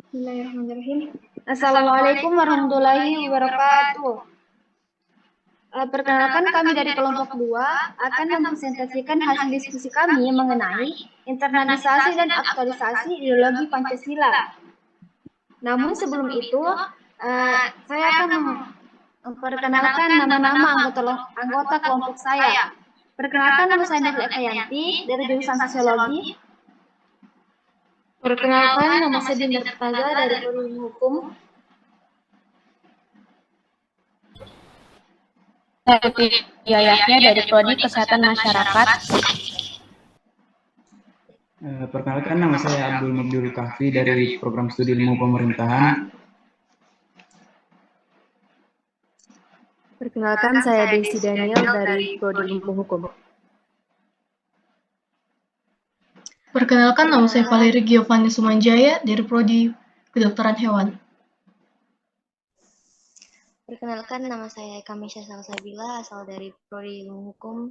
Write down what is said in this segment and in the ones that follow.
Bismillahirrahmanirrahim. Assalamualaikum warahmatullahi wabarakatuh. Perkenalkan kami dari kelompok 2 akan mempresentasikan hasil diskusi kami mengenai internalisasi dan aktualisasi ideologi Pancasila. Namun sebelum itu, saya akan memperkenalkan nama-nama anggota kelompok saya. Perkenalkan, nama saya Nabil Ekayanti dari jurusan Sosiologi. Perkenalkan, nama saya Dinda Taza dari Prodi Hukum. Yayahnya dari Prodi Kesehatan Masyarakat. Perkenalkan, nama saya Abdul Mabdul Kahfi dari Program Studi Ilmu Pemerintahan. Perkenalkan, saya Desi Daniel dari Prodi Ilmu Hukum. Perkenalkan, nama saya Valeri Giovanni Sumanjaya dari Prodi Kedokteran Hewan. Perkenalkan, nama saya Kamisha Salsabila, asal dari Prodi Ilmu Hukum.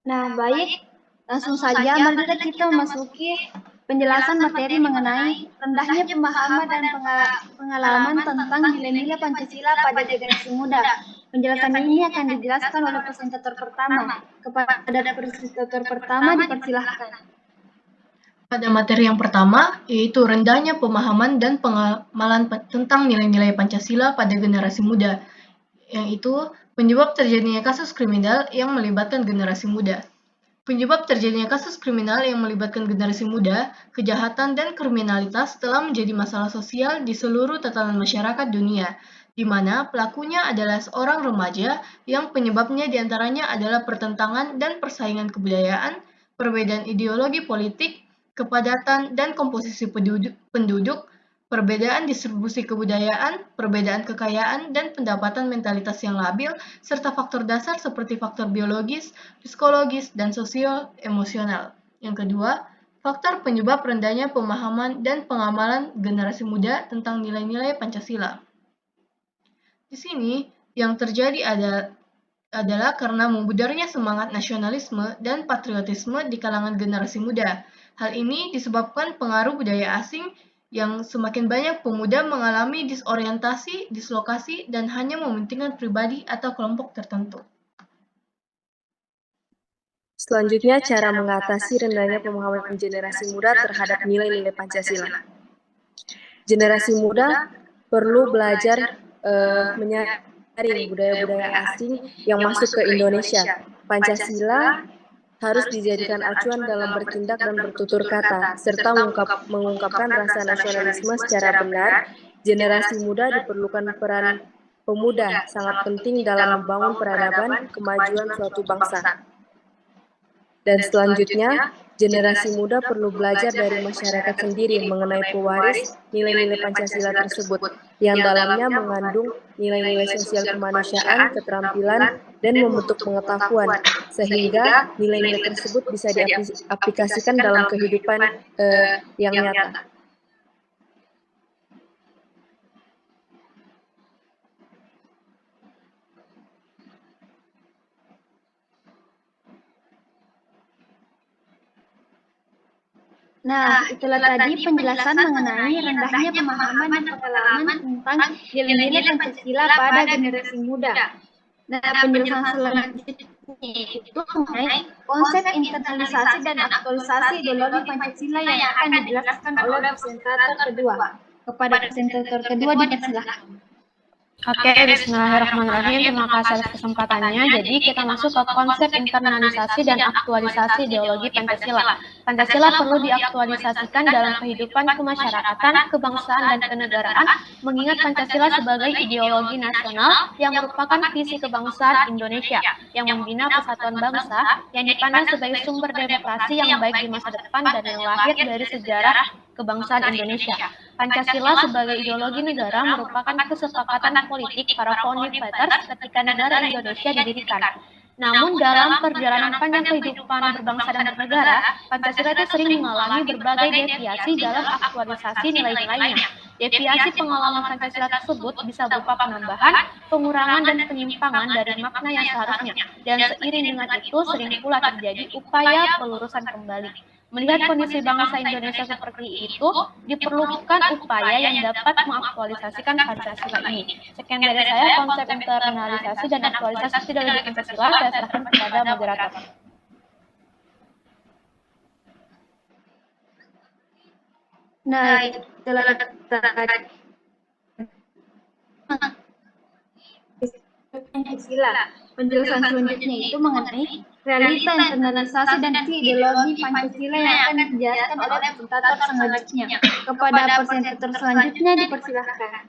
Nah, baik. Langsung saja, mari kita memasuki penjelasan materi mengenai rendahnya pemahaman dan pengalaman tentang nilai-nilai Pancasila pada generasi muda. Penjelasan ini akan dijelaskan oleh presentator pertama. Kepada presentator pertama, dipersilahkan. Pada materi yang pertama, yaitu rendahnya pemahaman dan pengamalan tentang nilai-nilai Pancasila pada generasi muda, yang itu penyebab terjadinya kasus kriminal yang melibatkan generasi muda. Penyebab terjadinya kasus kriminal yang melibatkan generasi muda, kejahatan dan kriminalitas telah menjadi masalah sosial di seluruh tatanan masyarakat dunia, di mana pelakunya adalah seorang remaja yang penyebabnya diantaranya adalah pertentangan dan persaingan kebudayaan, perbedaan ideologi politik, kepadatan dan komposisi penduduk, perbedaan distribusi kebudayaan, perbedaan kekayaan, dan pendapatan mentalitas yang labil, serta faktor dasar seperti faktor biologis, psikologis, dan sosio-emosional. Yang kedua, faktor penyebab rendahnya pemahaman dan pengamalan generasi muda tentang nilai-nilai Pancasila. Di sini, yang terjadi adalah karena membudarnya semangat nasionalisme dan patriotisme di kalangan generasi muda. Hal ini disebabkan pengaruh budaya asing yang semakin banyak pemuda mengalami disorientasi, dislokasi, dan hanya mementingkan pribadi atau kelompok tertentu. Selanjutnya, cara mengatasi rendahnya pemahaman generasi muda terhadap nilai-nilai Pancasila. Generasi muda perlu belajar menyaring budaya-budaya asing yang masuk ke Indonesia. Pancasila harus dijadikan acuan dalam bertindak dan bertutur kata, serta mengungkapkan rasa nasionalisme secara benar. Generasi muda diperlukan peran pemuda sangat penting dalam membangun peradaban kemajuan suatu bangsa. Dan selanjutnya, generasi muda perlu belajar dari masyarakat sendiri mengenai pewaris nilai-nilai Pancasila tersebut, yang dalamnya mengandung nilai-nilai sosial kemanusiaan, keterampilan, dan membentuk pengetahuan, sehingga nilai-nilai tersebut bisa diaplikasikan dalam kehidupan yang nyata. Nah, itulah tadi penjelasan mengenai rendahnya pemahaman dan pengalaman tentang nilai-nilai Pancasila pada generasi muda. Nah, penjelasan selanjutnya itu mengenai konsep internalisasi dan aktualisasi ideologi Pancasila yang akan dijelaskan oleh presentator kedua. Kepada presentator kedua, dipersilahkan. Oke, bismillahirrahmanirrahim. Terima kasih atas kesempatannya. Jadi kita masuk ke konsep internalisasi dan aktualisasi ideologi Pancasila. Pancasila perlu diaktualisasikan dalam kehidupan kemasyarakatan, kebangsaan, dan kenegaraan, mengingat Pancasila sebagai ideologi nasional yang merupakan visi kebangsaan Indonesia, yang membina persatuan bangsa, yang dipandang sebagai sumber demokrasi yang baik di masa depan dan yang lahir dari sejarah kebangsaan Indonesia. Pancasila sebagai ideologi negara merupakan kesepakatan politik para founding fathers ketika negara Indonesia didirikan. Namun dalam perjalanan panjang kehidupan berbangsa dan bernegara, Pancasila itu sering mengalami berbagai deviasi dalam aktualisasi nilai-nilainya. Deviasi pengalaman Pancasila tersebut bisa berupa penambahan, pengurangan, dan penyimpangan dari makna yang seharusnya. Dan seiring dengan itu sering pula terjadi upaya pelurusan kembali. Melihat kondisi bangsa Indonesia seperti itu, diperlukan upaya yang dapat mengaktualisasikan Pancasila ini. Sekian dari saya konsep internalisasi dan aktualisasi ideologi Pancasila. Saya serahkan kepada moderator. Nah, itulah Pancasila. Penjelasan selanjutnya itu mengenai realita internalisasi dan ideologi Pancasila yang akan dijelaskan oleh presentator selanjutnya. Kepada presentator selanjutnya dipersilahkan.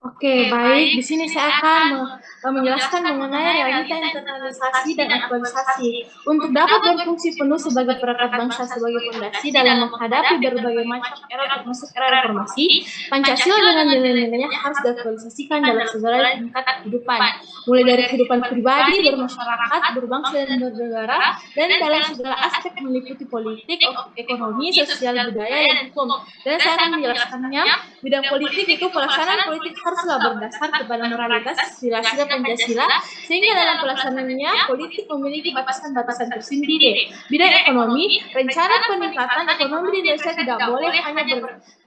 Oke, baik. Di sini saya akan menjelaskan mengenai realita internalisasi dan aktualisasi. Untuk dapat berfungsi penuh sebagai perekat bangsa sebagai fondasi dalam menghadapi berbagai macam era termasuk era reformasi, Pancasila dengan nilai-nilainya harus diaktualisasikan dalam segala tingkat kehidupan, mulai dari kehidupan pribadi, bermasyarakat, berbangsa dan bernegara, dan dalam segala aspek meliputi politik, ekonomi, sosial, budaya, dan hukum. Dan saya akan menjelaskannya. Bidang politik itu pelaksanaan politik haruslah berdasar kepada moralitas sila-sila Pancasila, sehingga dalam pelaksanaannya politik memiliki batasan-batasan tersendiri. Bidang ekonomi, rencana peningkatan ekonomi di Indonesia tidak boleh hanya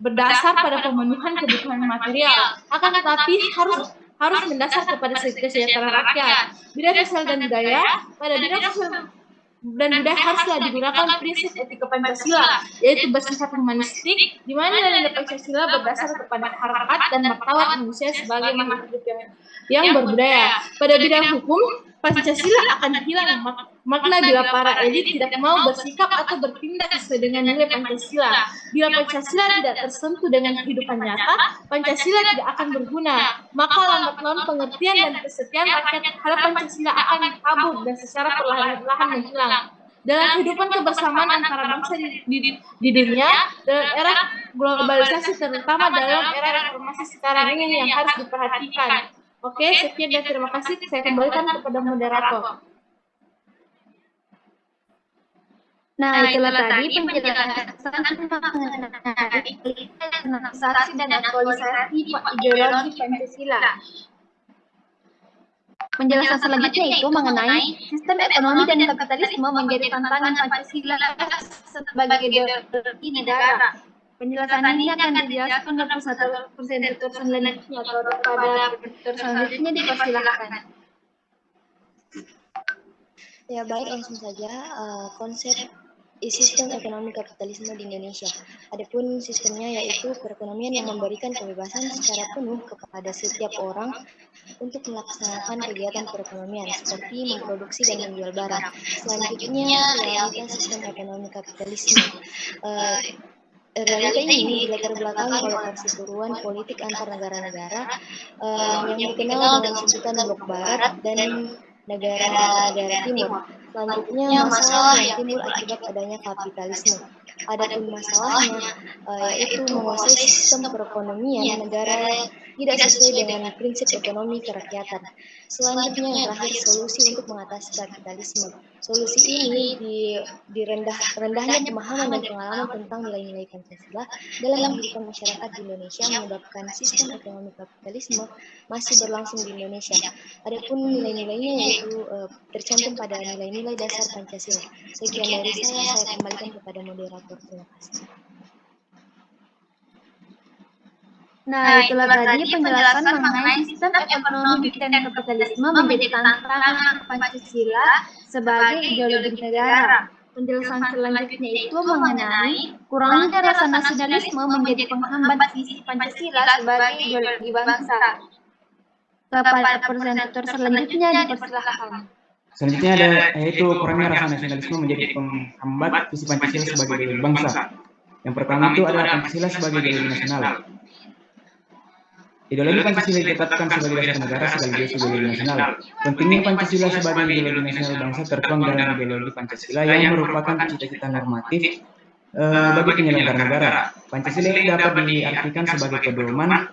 berdasar pada pemenuhan kebutuhan material, akan tetapi harus mendasar kepada kesejahteraan rakyat. Bidang sosial dan budaya, pada bidang sosial dan budaya haruslah digunakan prinsip etika Pancasila, yaitu bersifat humanistik, di mana nilai Pancasila berdasar kepada harkat dan martabat manusia sebagai makhluk hidup yang berbudaya. Pada bidang hukum, Pancasila akan hilang makna bila para elit tidak mau bersikap atau bertindak sesuai dengan nilai Pancasila. Bila Pancasila tidak tersentuh dengan kehidupan nyata, Pancasila tidak akan berguna. Maka lambat laun pengertian dan kesetiaan rakyat terhadap Pancasila akan kabur dan secara perlahan-lahan menghilang. Dalam kehidupan kebersamaan antara bangsa di dunia, dalam era globalisasi terutama dalam era reformasi sekarang ini yang harus diperhatikan. Oke, sekian dan terima kasih. Saya kembalikan kepada moderator. Nah, itulah tadi penjelasan mengenai internalisasi dan aktualisasi ideologi Pancasila. Penjelasan selanjutnya itu mengenai sistem ekonomi dan kapitalisme menjadi tantangan Pancasila sebagai ideologi negara. Penjelasan ini akan dijelaskan oleh presentator selanjutnya atau pada presentator selanjutnya dipersilakan. Ya baik, langsung saja konsep sistem ekonomi kapitalisme di Indonesia. Adapun sistemnya yaitu perekonomian yang memberikan kebebasan secara penuh kepada setiap orang untuk melaksanakan kegiatan perekonomian seperti memproduksi dan menjual barang. Selanjutnya realita sistem ekonomi kapitalisme. Realita ini dilatar belakangi oleh perseteruan politik antar negara-negara yang dikenal dengan sebutan blok barat dan negara-negara timur. Selanjutnya masalah yang timbul akibat adanya kapitalisme. Adapun masalahnya yaitu menguasai sistem perekonomian negara tidak sesuai dengan prinsip ekonomi kerakyatan. Selanjutnya yang terakhir solusi untuk mengatasi kapitalisme. Solusi ini di rendahnya pemahaman dan pengalaman tentang nilai-nilai Pancasila dalam kehidupan masyarakat di Indonesia menyebabkan sistem ekonomi kapitalisme masih berlangsung di Indonesia. Adapun nilai-nilainya yaitu tercantum pada nilai-nilai dasar Pancasila. Sekian dari saya kembalikan kepada moderator. Terima kasih. Nah, itulah tadi penjelasan mengenai sistem ekonomi dan kapitalisme menjadi tantangan Pancasila sebagai ideologi negara. Penjelasan selanjutnya itu mengenai kurangnya rasa nasionalisme menjadi penghambat visi Pancasila sebagai ideologi bangsa. Kepada presentator selanjutnya dipersilakan. Selanjutnya ada yaitu kurangnya rasa nasionalisme menjadi penghambat visi Pancasila sebagai ideologi bangsa. Yang pertama itu adalah Pancasila sebagai ideologi nasional. Ideologi Pancasila ditetapkan sebagai dasar negara sekaligus ideologi nasional. Pentingnya Pancasila sebagai ideologi nasional bangsa tertuang dalam ideologi Pancasila yang merupakan cita-cita normatif bagi penyelenggara negara. Pancasila dapat diartikan sebagai pedoman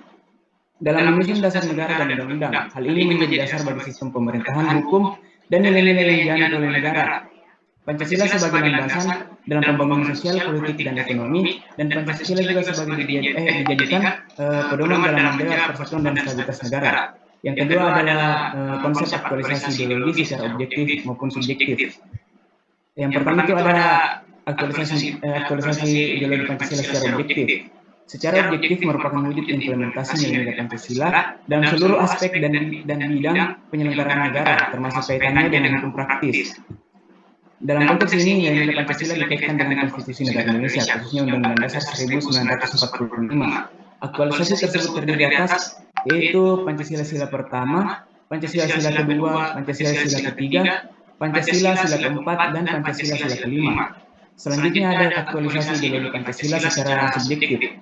dalam menyusun dasar negara dan undang-undang. Hal ini menjadi dasar bagi sistem pemerintahan, hukum, dan nilai-nilai yang dianut oleh negara. Pancasila sebagai landasan dalam pembangunan sosial, politik, dan ekonomi, dan Pancasila juga sebagai dijadikan pedoman dalam menjaga persatuan dan stabilitas negara. Yang kedua adalah konsep aktualisasi ideologi secara objektif maupun subjektif. Yang pertama itu ada aktualisasi ideologi Pancasila secara objektif. Secara objektif merupakan wujud implementasi nilai-nilai Pancasila dalam seluruh aspek dan bidang penyelenggaraan negara, termasuk kaitannya dengan hukum praktis. Dalam konteks ini, nilai-nilai Pancasila dikaitkan dengan Konstitusi Negara Indonesia, khususnya Undang-Undang Dasar 1945. Aktualisasi tersebut terdiri atas, yaitu Pancasila Sila Pertama, Pancasila Sila Kedua, Pancasila Sila Ketiga, Pancasila Sila Keempat, dan Pancasila Sila Kelima. Selanjutnya ada aktualisasi ideologi Pancasila secara subjektif,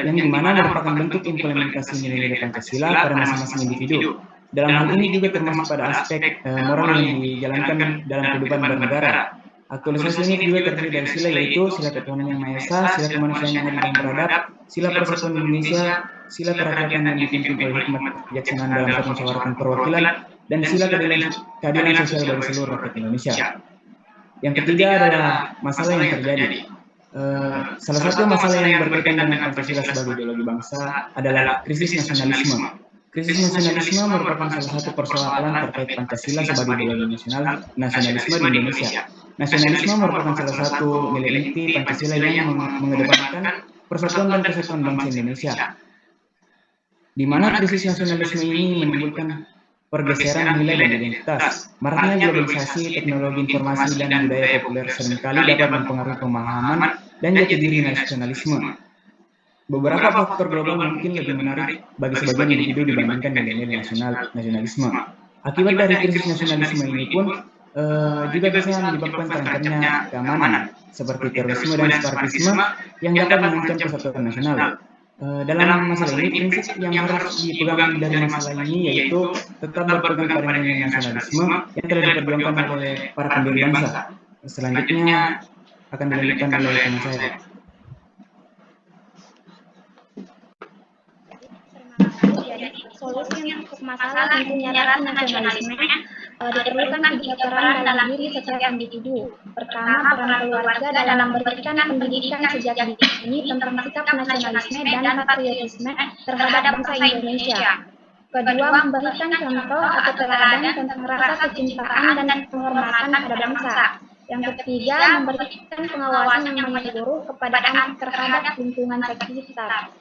yang dimana merupakan bentuk implementasi nilai-nilai Pancasila pada masing-masing individu. Dalam hal ini juga termasuk pada aspek moral yang dijalankan dalam kehidupan bernegara. Aktualisasi ini juga terdiri dari sila, yaitu sila ketuhanan yang Maha Esa, sila kemanusiaan yang adil dan beradab, sila persatuan Indonesia, sila kerakyatan yang dipimpin oleh hikmat kebijaksanaan dalam permusyawaratan perwakilan, dan sila keadilan sosial bagi seluruh rakyat Indonesia. Yang ketiga adalah masalah yang terjadi. Salah satu masalah yang berkaitan dengan Pancasila sebagai ideologi bangsa adalah krisis nasionalisme. Krisis nasionalisme merupakan salah satu persoalan terkait Pancasila sebagai ideologi nasionalisme di Indonesia. Nasionalisme merupakan salah satu nilai inti Pancasila yang mengedepankan persatuan dan kesatuan bangsa Indonesia. Di mana krisis nasionalisme ini menimbulkan pergeseran nilai dan identitas. Maraknya globalisasi, teknologi informasi, dan budaya populer seringkali dapat mempengaruhi pemahaman dan jati diri nasionalisme. Beberapa faktor global mungkin lebih menarik bagi sebagian individu dibandingkan nilai-nilai nasionalisme. Akibat dari krisis nasionalisme ini pun juga bisa menyebabkan terancamnya keamanan, seperti terorisme dan separatisme yang dapat mengancam persatuan nasional. Dalam masalah ini, prinsip yang harus dipegang dari masalah ini yaitu tetap berpegang pada nilai nasionalisme yang telah diperjuangkan oleh para pendiri bangsa. Selanjutnya akan dilanjutkan oleh teman saya. Solusi untuk masalah tentunya rasa nasionalisme diperlukan 3 peran dalam diri setiap individu. Pertama, peran keluarga dalam memberikan pendidikan sejak dini tentang sikap nasionalisme dan patriotisme terhadap bangsa Indonesia. Kedua, memberikan contoh atau teladan tentang rasa kecintaan dan penghormatan pada bangsa. Yang ketiga, memberikan pengawasan yang menyeluruh kepada anak terhadap lingkungan sekitar.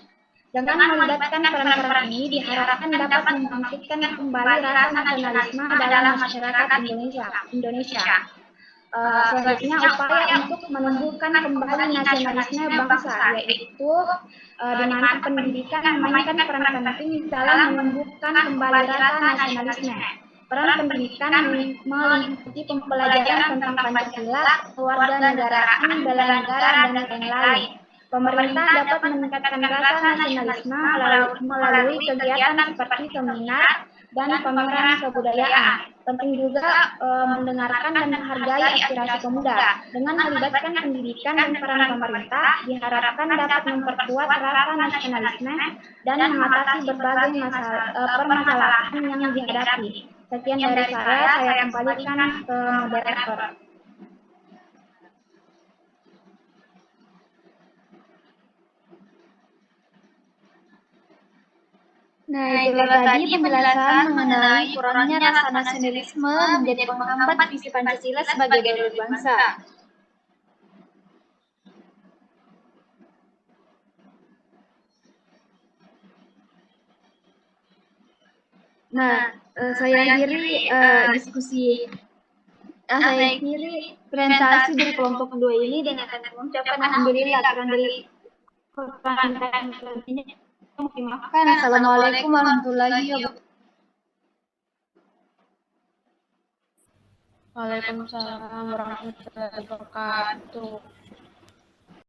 Dengan melibatkan peran-peran ini diharapkan dapat membangkitkan kembali rasa nasionalisme dalam masyarakat Indonesia. Selanjutnya, upaya untuk menumbuhkan kembali nasionalisme bangsa, yaitu di mana pendidikan memainkan peran penting dalam menumbuhkan kembali rasa nasionalisme. Peran pendidikan meliputi pembelajaran tentang Pancasila, kewarganegaraan, bela negara, dan lain-lain. Pemerintah dapat meningkatkan rasa nasionalisme melalui kegiatan seperti seminar dan pameran kebudayaan. Penting juga mendengarkan dan menghargai aspirasi pemuda. Dengan melibatkan pendidikan dan peran pemerintah, diharapkan dapat memperkuat rasa nasionalisme dan mengatasi berbagai permasalahan yang dihadapi. Sekian dari saya kembalikan ke moderator. Nah, itulah tadi penjelasan mengenai kurangnya rasa nasionalisme menjadi penghambat visi Pancasila sebagai ideologi bangsa. Nah, saya akhiri presentasi dari kelompok kedua ini dengan mengucapkan alhamdulillah kurang dari dimaafkan. Assalamualaikum warahmatullahi wabarakatuh. Waalaikumsalam warahmatullahi wabarakatuh.